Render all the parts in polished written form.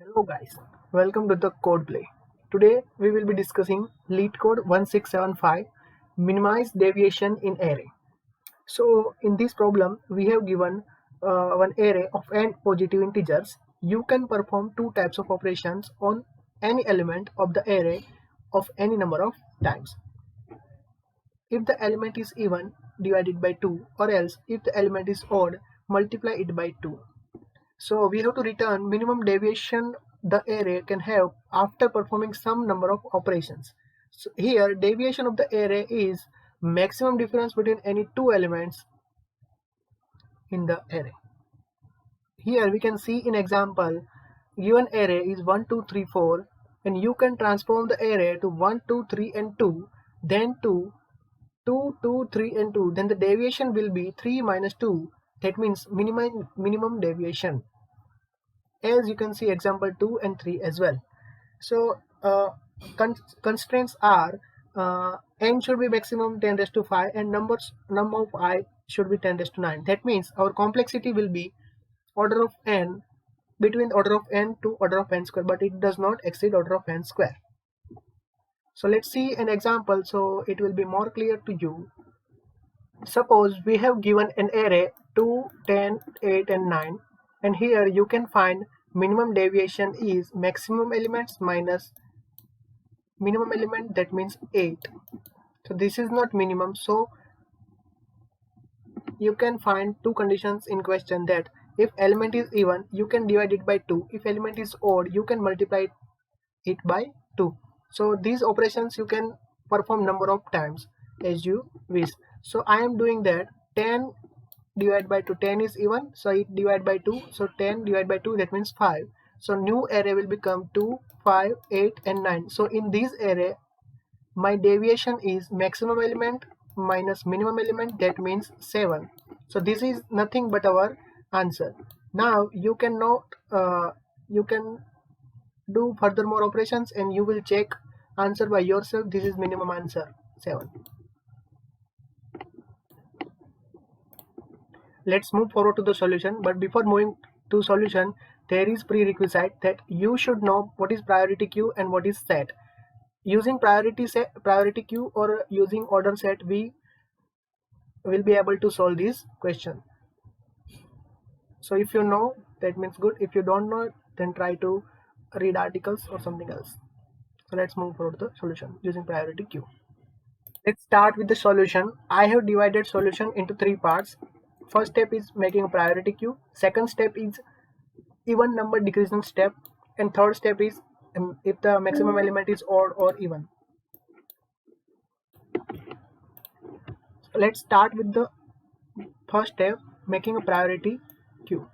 Hello guys, welcome to the code play. Today we will be discussing LeetCode 1675 minimize deviation in array. So in this problem we have given one array of n positive integers. You can perform two types of operations on any element of the array of any number of times. If the element is even, divide it by 2, or else if the element is odd, multiply it by 2. So we have to return minimum deviation the array can have after performing some number of operations. So here deviation of the array is maximum difference between any two elements in the array. Here we can see in example given array is 1, 2, 3, 4 and you can transform the array to 1, 2, 3 and 2, then 2, 2, 2, 3 and 2, then the deviation will be 3 minus 2. That means minimum deviation. As you can see example 2 and 3 as well. So constraints are n should be maximum 10 raised to 5 and number of I should be 10 raised to 9. That means our complexity will be order of n, between order of n to order of n square, but it does not exceed order of n square. So let's see an example so it will be more clear to you. Suppose we have given an array 2, 10, 8 and 9, and here you can find minimum deviation is maximum elements minus minimum element, that means 8. So this is not minimum, so you can find two conditions in question, that if element is even you can divide it by 2, if element is odd you can multiply it by 2. So these operations you can perform number of times as you wish. So I am doing that. 10 divided by 2, 10 is even, so it divide by 2, so 10 divided by 2, that means 5. So new array will become 2, 5, 8 and 9. So in this array my deviation is maximum element minus minimum element, that means 7. So this is nothing but our answer. Now you can do further more operations and you will check answer by yourself. This is minimum answer 7. Let's move forward to the solution, but before moving to solution there is prerequisite that you should know what is priority queue and what is set. Using priority queue or using order set we will be able to solve this question. So if you know, that means good. If you don't know, then try to read articles or something else. So let's move forward to the solution using priority queue. Let's start with the solution. I have divided solution into 3 parts. First step is making a priority queue. Second step is even number decreasing step, and third step is if the maximum element is odd or even. So let's start with the first step, making a priority queue.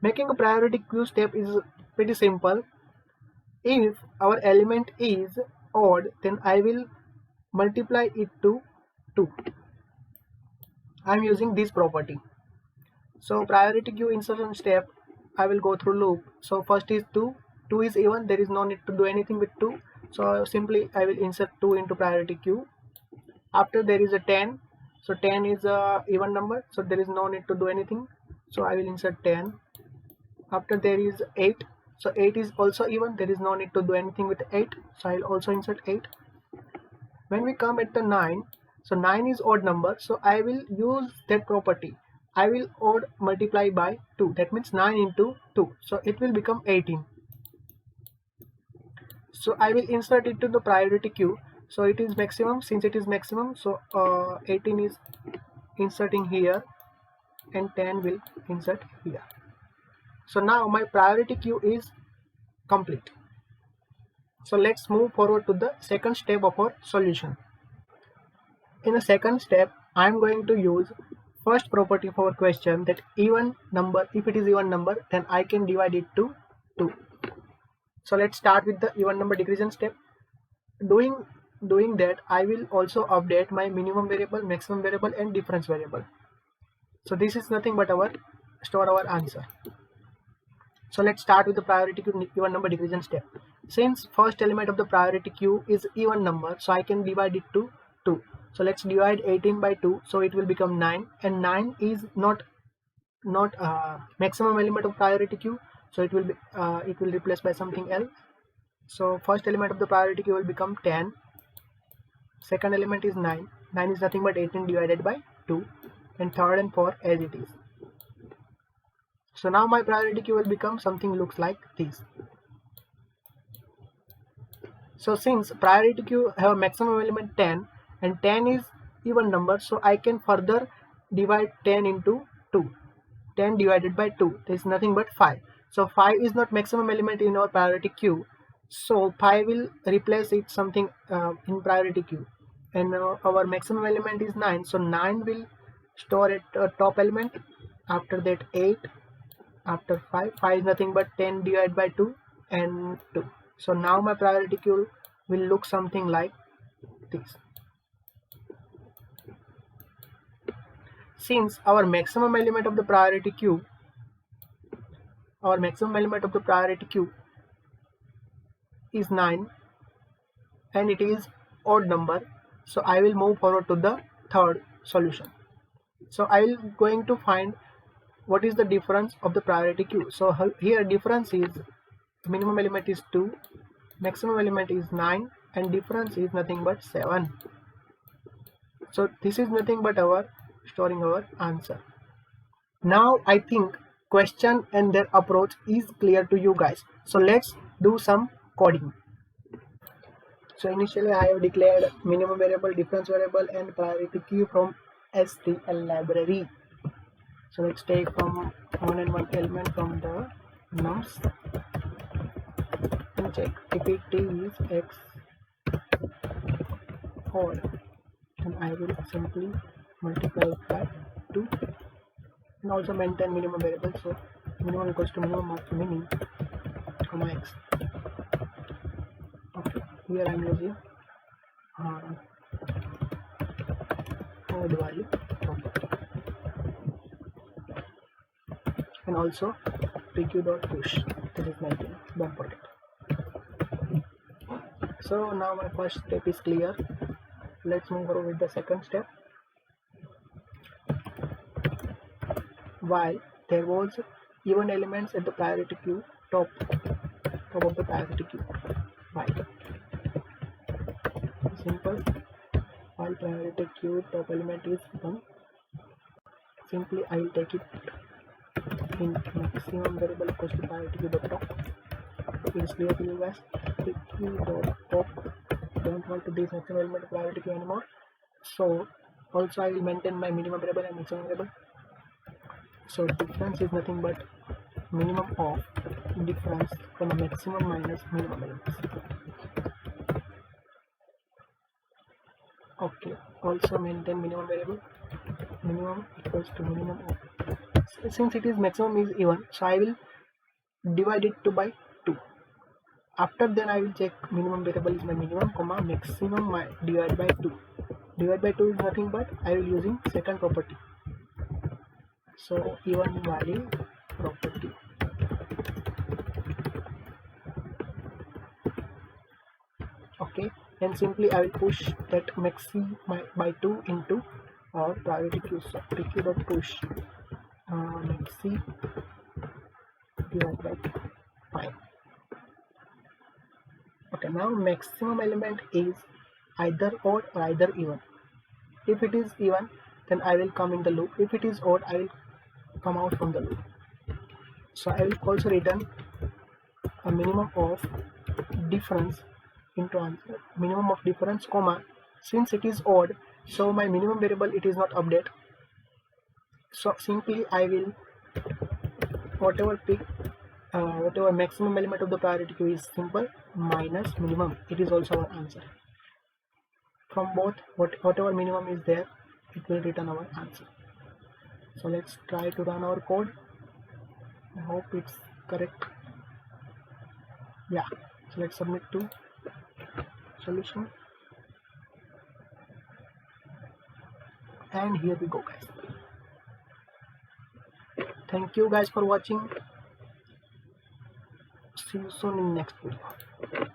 Making a priority queue step is pretty simple. If our element is odd, then I will multiply it to 2. I am using this property. So priority queue insertion step, I will go through loop. So first is 2. 2 is even, there is no need to do anything with 2. So simply I will insert 2 into priority queue. After there is a 10. So 10 is a even number, so there is no need to do anything. So I will insert 10. After there is 8. So 8 is also even, there is no need to do anything with 8. So I will also insert 8. When we come at the 9, so 9 is odd number, so I will use that property. I will odd multiply by 2, that means 9 into 2, so it will become 18. So I will insert it to the priority queue. So it is maximum, since it is maximum, so 18 is inserting here and 10 will insert here. So now my priority queue is complete. So let's move forward to the second step of our solution. In the second step, I am going to use first property of our question, that even number, if it is even number, then I can divide it to 2. So let's start with the even number decreasing step. Doing that, I will also update my minimum variable, maximum variable and difference variable. So this is nothing but store our answer. So let's start with the priority queue even number decreasing step. Since first element of the priority queue is even number, so I can divide it to 2. So let's divide 18 by 2, so it will become 9, and 9 is not maximum element of priority queue, so it will replace by something else. So first element of the priority queue will become 10, second element is 9, 9 is nothing but 18 divided by 2, and third and fourth as it is. So now my priority queue will become something looks like this. So since priority queue have maximum element 10 and 10 is even number, so I can further divide 10 into 2. 10 divided by 2, there is nothing but 5. So 5 is not maximum element in our priority queue, so 5 will replace it something in priority queue, and our maximum element is 9, so 9 will store at top element, after that 8, after 5 is nothing but 10 divided by 2 and 2. So now my priority queue will look something like this. Since our maximum element of the priority queue is 9 and it is odd number, so I will move forward to the third solution. So I will going to find what is the difference of the priority queue. So here difference is minimum element is 2, maximum element is 9, and difference is nothing but 7. So this is nothing but our storing our answer. Now I think question and their approach is clear to you guys. So let's do some coding. So initially I have declared minimum variable, difference variable, and priority queue from STL library. So let's take from one element from the nums and check if it is x odd, and I will simply multiply it by 2 and also maintain minimum variable. So minimum equals to minimum of mini comma x. Okay, here I am using odd value property, and also pq.push, that is maintained, don't forget. So now my first step is clear. Let's move forward with the second step. While there was even elements at the priority queue, top of the priority queue, while simple, while priority queue top element is 1, simply I will take it in maximum variable equals to priority queue dot top. It is clear to you guys. Top, don't want to this maximum element of priority queue anymore, so also I will maintain my minimum variable and maximum variable. So difference is nothing but minimum of difference from maximum minus minimum elements. Okay, also maintain minimum variable, minimum equals to minimum of, since it is maximum is even, so I will divide it to by 2. After then I will check minimum variable is my minimum comma maximum my divide by 2. Divide by 2 is nothing but I will using second property. So even value property. Okay, and simply I will push that maxi by 2 into our priority queue. So pq.push maxi divided by 2. Fine. Okay, now maximum element is either odd or either even. If it is even, then I will come in the loop. If it is odd, I will come out from the loop. So I will also return a minimum of difference into answer, minimum of difference comma, since it is odd, so my minimum variable it is not update. So simply I will whatever maximum element of the priority queue is simple minus minimum, it is also our answer. From both whatever minimum is there, it will return our answer. So let's try to run our code. I hope it's correct. Yeah, so let's submit to solution, and here we go guys. Thank you guys for watching. See you soon in next video.